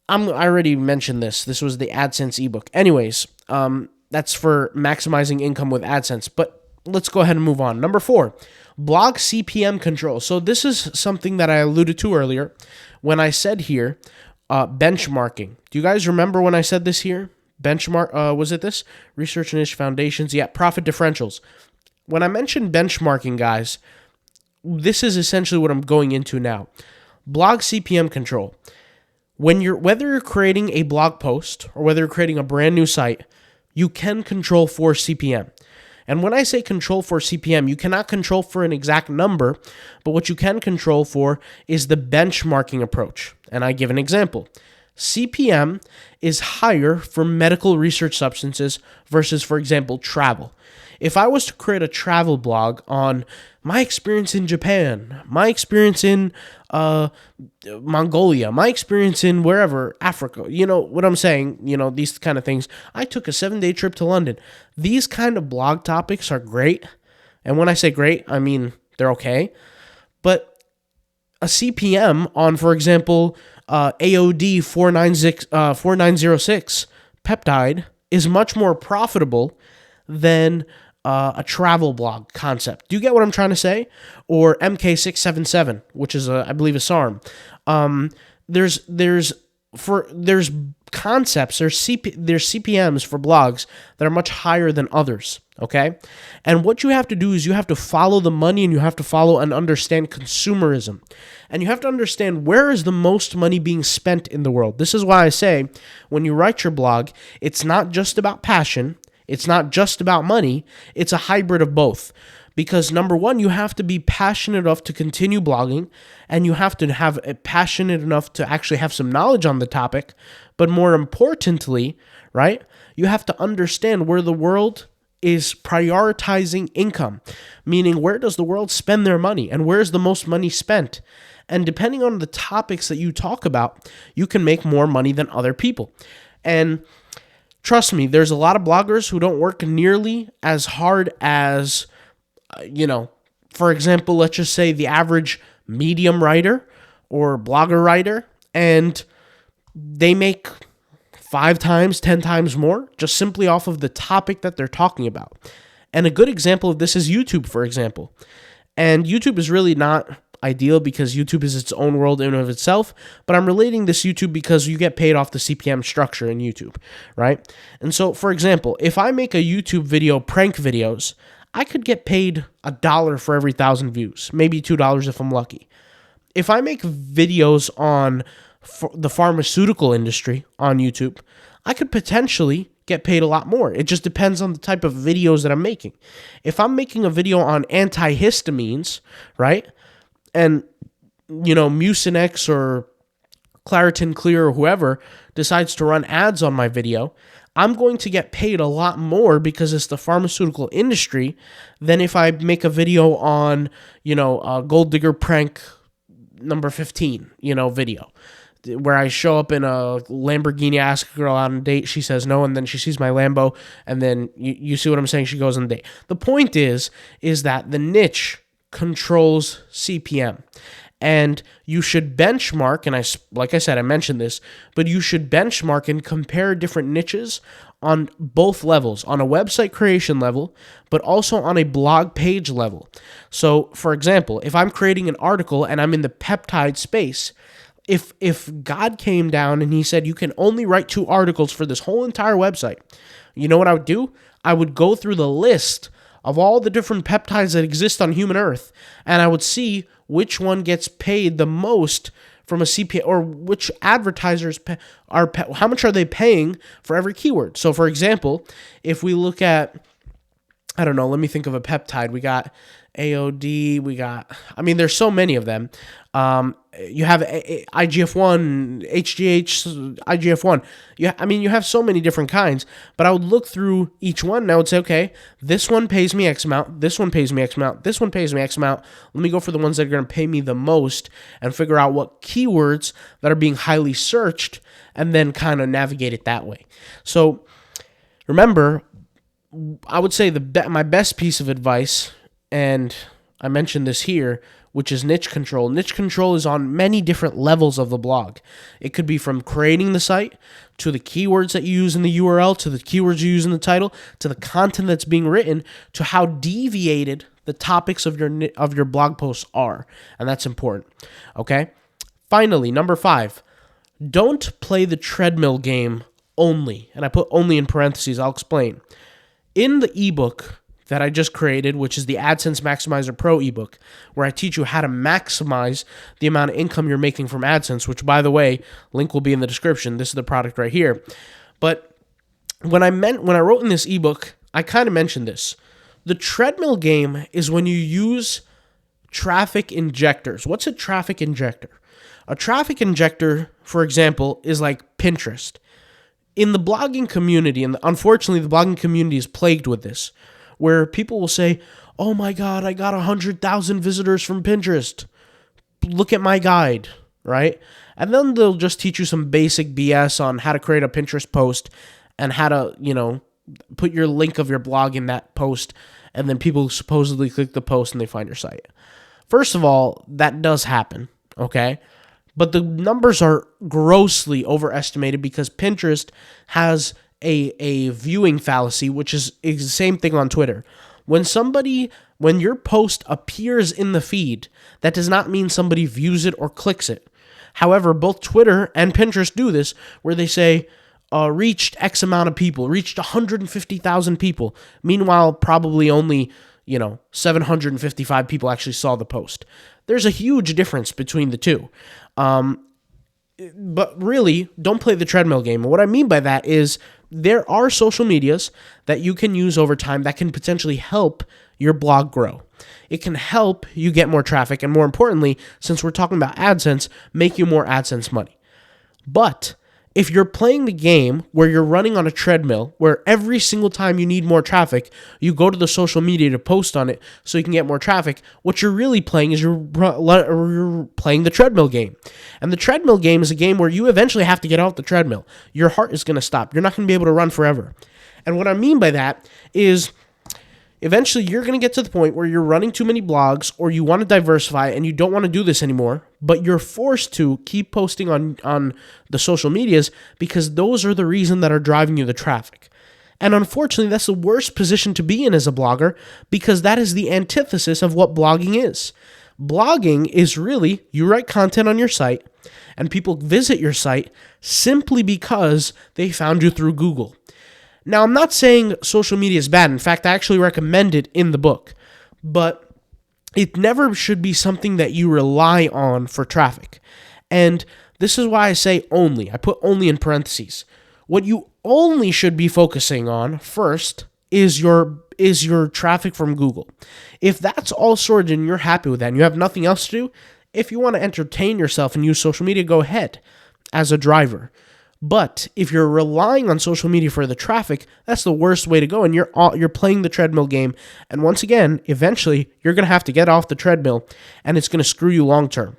already mentioned this. This was the AdSense ebook. Anyways, that's for maximizing income with AdSense. But let's go ahead and move on. Number 4, blog CPM control. So this is something that I alluded to earlier when I said here, benchmarking. Do you guys remember when I said this here? Was it this? Research niche foundations. Yeah, profit differentials. When I mentioned benchmarking, guys, this is essentially what I'm going into now. Blog CPM control. Whether you're creating a blog post or whether you're creating a brand new site, you can control for CPM. And when I say control for CPM, you cannot control for an exact number, but what you can control for is the benchmarking approach. And I give an example. CPM is higher for medical research substances versus, for example, travel. If I was to create a travel blog on my experience in Japan, my experience in Mongolia, my experience in wherever, Africa, you know what I'm saying, these kind of things. I took a 7-day trip to London. These kind of blog topics are great. And when I say great, I mean they're okay. But a CPM on, for example, AOD 4906 peptide is much more profitable than a travel blog concept. Do you get what I'm trying to say? Or MK677, which is I believe a SARM. There's concepts, there's CPMs for blogs that are much higher than others, okay? And what you have to do is you have to follow the money, and you have to follow and understand consumerism. And you have to understand where is the most money being spent in the world. This is why I say when you write your blog, it's not just about passion, it's not just about money, it's a hybrid of both. Because number one, you have to be passionate enough to continue blogging, and you have to have passionate enough to actually have some knowledge on the topic. But more importantly, right, you have to understand where the world is prioritizing income, meaning where does the world spend their money and where is the most money spent? And depending on the topics that you talk about, you can make more money than other people. And trust me, there's a lot of bloggers who don't work nearly as hard as, for example, let's just say the average Medium writer or blogger writer, and they make 5 times, 10 times more just simply off of the topic that they're talking about. And a good example of this is YouTube, for example. And YouTube is really not ideal because YouTube is its own world in and of itself, but I'm relating this YouTube because you get paid off the CPM structure in YouTube, right? And so, for example, if I make a YouTube video, prank videos, I could get paid $1 for every 1,000 views, maybe $2 if I'm lucky. If I make videos on the pharmaceutical industry on YouTube, I could potentially get paid a lot more. It just depends on the type of videos that I'm making. If I'm making a video on antihistamines, right, and, Mucinex or Claritin Clear or whoever decides to run ads on my video, I'm going to get paid a lot more because it's the pharmaceutical industry than if I make a video on, Gold Digger Prank number 15, video, where I show up in a Lamborghini, ask a girl out on a date, she says no, and then she sees my Lambo, and then you see what I'm saying, she goes on a date. The point is that the niche controls CPM. And you should benchmark, and like I said, I mentioned this, but you should benchmark and compare different niches on both levels, on a website creation level, but also on a blog page level. So, for example, if I'm creating an article and I'm in the peptide space, if God came down and he said you can only write 2 articles for this whole entire website, you know what I would do? I would go through the list of all the different peptides that exist on human Earth, and I would see which one gets paid the most from a CPA, or which advertisers how much are they paying for every keyword. So, for example, if we look at, I don't know, let me think of a peptide. We got AOD, there's so many of them. You have IGF-1, HGH, IGF-1. You have so many different kinds, but I would look through each one and I would say, okay, this one pays me X amount, this one pays me X amount, this one pays me X amount. Let me go for the ones that are going to pay me the most and figure out what keywords that are being highly searched and then kind of navigate it that way. So remember, I would say my best piece of advice, and I mentioned this here, which is niche control. Niche control is on many different levels of the blog. It could be from creating the site, to the keywords that you use in the URL, to the keywords you use in the title, to the content that's being written, to how deviated the topics of your blog posts are. And that's important. Okay? Finally, number 5, don't play the treadmill game only. And I put only in parentheses. I'll explain. In the ebook that I just created, which is the AdSense Maximizer Pro ebook, where I teach you how to maximize the amount of income you're making from AdSense, which, by the way, link will be in the description. This is the product right here. But when I wrote in this ebook, I kind of mentioned this. The treadmill game is when you use traffic injectors. What's a traffic injector? A traffic injector, for example, is like Pinterest. In the blogging community, and unfortunately the blogging community is plagued with this, where people will say, oh my God, I got 100,000 visitors from Pinterest. Look at my guide, right? And then they'll just teach you some basic BS on how to create a Pinterest post and how to, put your link of your blog in that post. And then people supposedly click the post and they find your site. First of all, that does happen, okay? But the numbers are grossly overestimated because Pinterest has a viewing fallacy, which is the same thing on Twitter. When your post appears in the feed, that does not mean somebody views it or clicks it. However, both Twitter and Pinterest do this, where they say, reached X amount of people, reached 150,000 people. Meanwhile, probably only, 755 people actually saw the post. There's a huge difference between the two. But really, don't play the treadmill game. And what I mean by that is there are social medias that you can use over time that can potentially help your blog grow. It can help you get more traffic, and more importantly, since we're talking about AdSense, make you more AdSense money. But if you're playing the game where you're running on a treadmill, where every single time you need more traffic, you go to the social media to post on it so you can get more traffic, what you're really playing is you're playing the treadmill game. And the treadmill game is a game where you eventually have to get off the treadmill. Your heart is going to stop. You're not going to be able to run forever. And what I mean by that is eventually you're going to get to the point where you're running too many blogs, or you want to diversify and you don't want to do this anymore, but you're forced to keep posting on the social medias because those are the reason that are driving you the traffic. And unfortunately, that's the worst position to be in as a blogger, because that is the antithesis of what blogging is. Blogging is really, you write content on your site and people visit your site simply because they found you through Google. Now, I'm not saying social media is bad. In fact, I actually recommend it in the book. But it never should be something that you rely on for traffic. And this is why I say only. I put only in parentheses. What you only should be focusing on first is your traffic from Google. If that's all sorted and you're happy with that and you have nothing else to do, if you want to entertain yourself and use social media, go ahead as a driver. But if you're relying on social media for the traffic, that's the worst way to go, and you're playing the treadmill game. And once again, eventually, you're going to have to get off the treadmill, and it's going to screw you long term.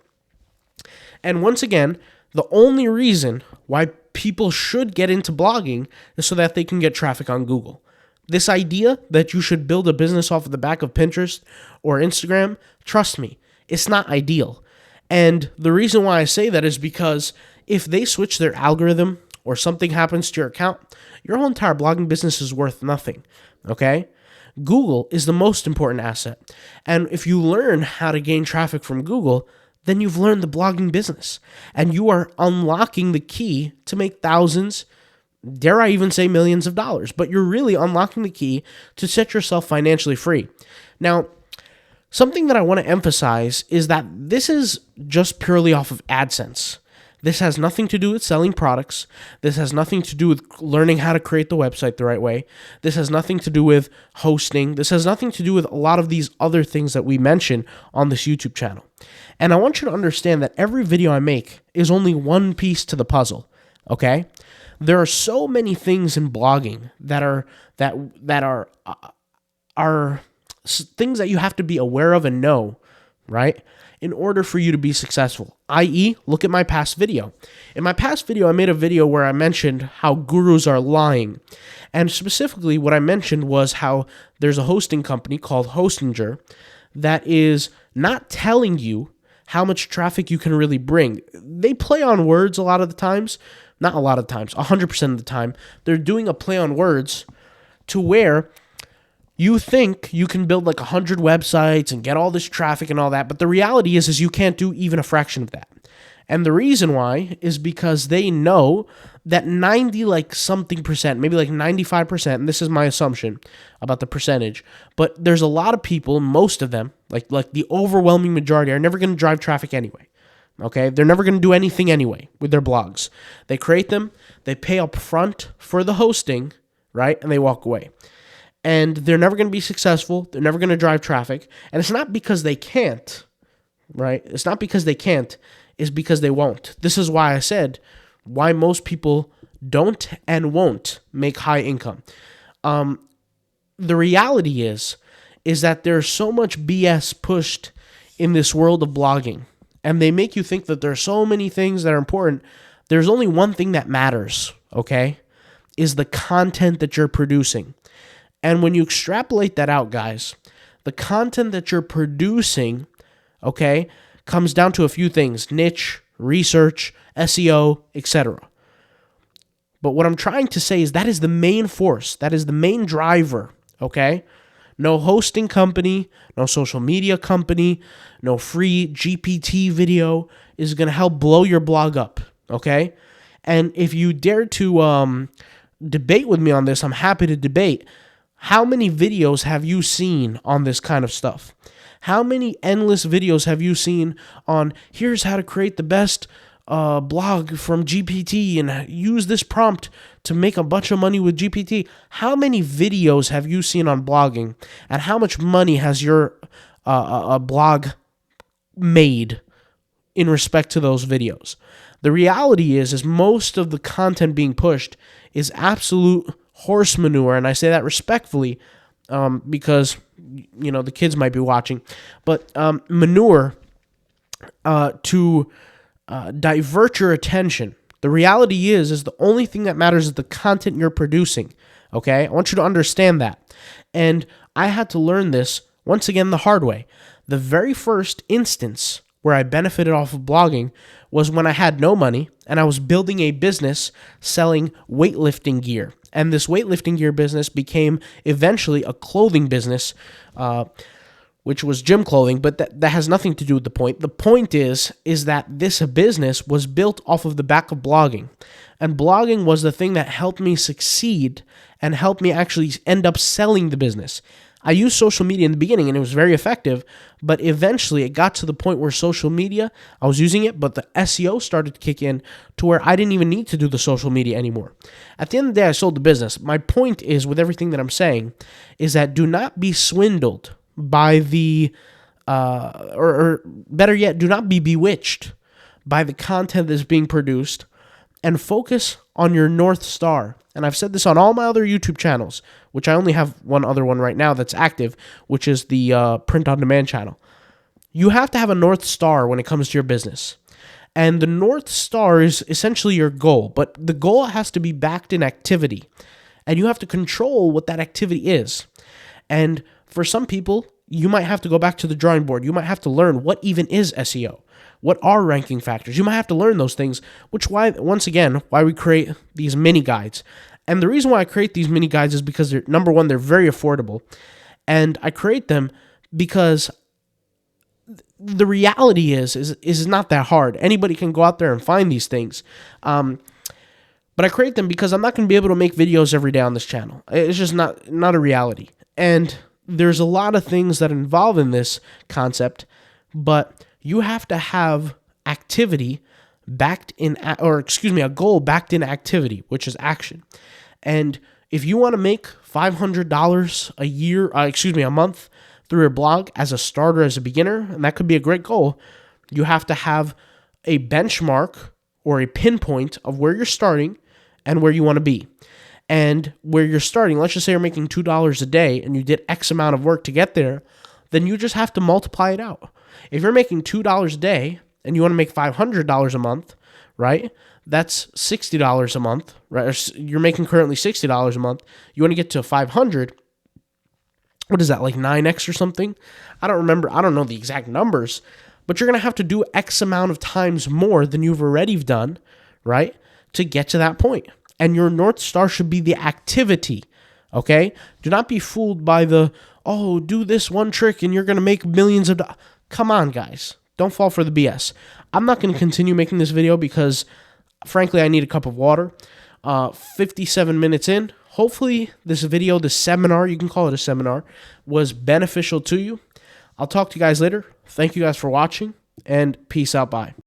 And once again, the only reason why people should get into blogging is so that they can get traffic on Google. This idea that you should build a business off of the back of Pinterest or Instagram, trust me, it's not ideal. And the reason why I say that is because if they switch their algorithm or something happens to your account, your whole entire blogging business is worth nothing, okay? Google is the most important asset. And if you learn how to gain traffic from Google, then you've learned the blogging business. And you are unlocking the key to make thousands, dare I even say millions of dollars. But you're really unlocking the key to set yourself financially free. Now, something that I want to emphasize is that this is just purely off of Adsense. This has nothing to do with selling products. This has nothing to do with learning how to create the website the right way. This has nothing to do with hosting. This has nothing to do with a lot of these other things that we mention on this YouTube channel. And I want you to understand that every video I make is only one piece to the puzzle, okay? There are so many things in blogging that are things that you have to be aware of and know, right, in order for you to be successful. I.e., look at my past video. In my past video, I made a video where I mentioned how gurus are lying. And specifically, what I mentioned was how there's a hosting company called Hostinger that is not telling you how much traffic you can really bring. They play on words a lot of the times. Not a lot of times, 100% of the time. They're doing a play on words to where you think you can build like 100 websites and get all this traffic and all that, but the reality is you can't do even a fraction of that. And the reason why is because they know that 90% maybe like 95%, and this is my assumption about the percentage, but there's a lot of people, most of them, like the overwhelming majority, are never going to drive traffic anyway. Okay? They're never going to do anything anyway with their blogs. They create them, they pay up front for the hosting, right? And they walk away. And they're never going to be successful. They're never going to drive traffic. And it's not because they can't, right? It's not because they can't. It's because they won't. This is why I said why most people don't and won't make high income. The reality is that there's so much BS pushed in this world of blogging. And they make you think that there's so many things that are important. There's only one thing that matters, okay? Is the content that you're producing. And when you extrapolate that out, guys, the content that you're producing, okay, comes down to a few things: niche, research, SEO, etc. But what I'm trying to say is that is the main force. That is the main driver, okay? No hosting company, no social media company, no free GPT video is going to help blow your blog up, okay? And if you dare to debate with me on this, I'm happy to debate. How many videos have you seen on this kind of stuff? How many endless videos have you seen on here's how to create the best blog from GPT and use this prompt to make a bunch of money with GPT? How many videos have you seen on blogging, and how much money has your blog made in respect to those videos? The reality is most of the content being pushed is absolute horse manure, and I say that respectfully because the kids might be watching, but manure to divert your attention. The reality is the only thing that matters is the content you're producing. Okay, I want you to understand that, and I had to learn this once again the hard way. The very first instance where I benefited off of blogging was when I had no money and I was building a business selling weightlifting gear. And this weightlifting gear business became eventually a clothing business, which was gym clothing, but that has nothing to do with the point. The point is that this business was built off of the back of blogging. And blogging was the thing that helped me succeed and helped me actually end up selling the business. I used social media in the beginning and it was very effective, but eventually it got to the point where social media, I was using it, but the SEO started to kick in to where I didn't even need to do the social media anymore. At the end of the day, I sold the business. My point is, with everything that I'm saying, is that do not be swindled by the, or better yet, do not be bewitched by the content that's being produced, and focus on your North Star. And I've said this on all my other YouTube channels, which I only have one other one right now that's active, which is the print-on-demand channel. You have to have a North Star when it comes to your business. And the North Star is essentially your goal, but the goal has to be backed in activity. And you have to control what that activity is. And for some people, you might have to go back to the drawing board. You might have to learn what even is SEO. What are ranking factors? You might have to learn those things, which why we create these mini guides. And the reason why I create these mini guides is because number one, they're very affordable. And I create them because the reality is not that hard. Anybody can go out there and find these things. But I create them because I'm not going to be able to make videos every day on this channel. It's just not a reality. And there's a lot of things that involve in this concept, but you have to have activity backed in, a goal backed in activity, which is action. And if you want to make $500 a month through your blog as a starter, as a beginner, and that could be a great goal, you have to have a benchmark or a pinpoint of where you're starting and where you want to be. And where you're starting, let's just say you're making $2 a day and you did X amount of work to get there, then you just have to multiply it out. If you're making $2 a day and you want to make $500 a month, right? That's $60 a month, right? You're making currently $60 a month. You want to get to 500. What is that, like 9x or something? I don't remember. I don't know the exact numbers, but you're going to have to do X amount of times more than you've already done, right? To get to that point. And your North Star should be the activity, okay? Do not be fooled by do this one trick and you're going to make millions of dollars. Come on, guys. Don't fall for the BS. I'm not going to continue making this video because, frankly, I need a cup of water. 57 minutes in. Hopefully, this video, this seminar, you can call it a seminar, was beneficial to you. I'll talk to you guys later. Thank you guys for watching, and peace out. Bye.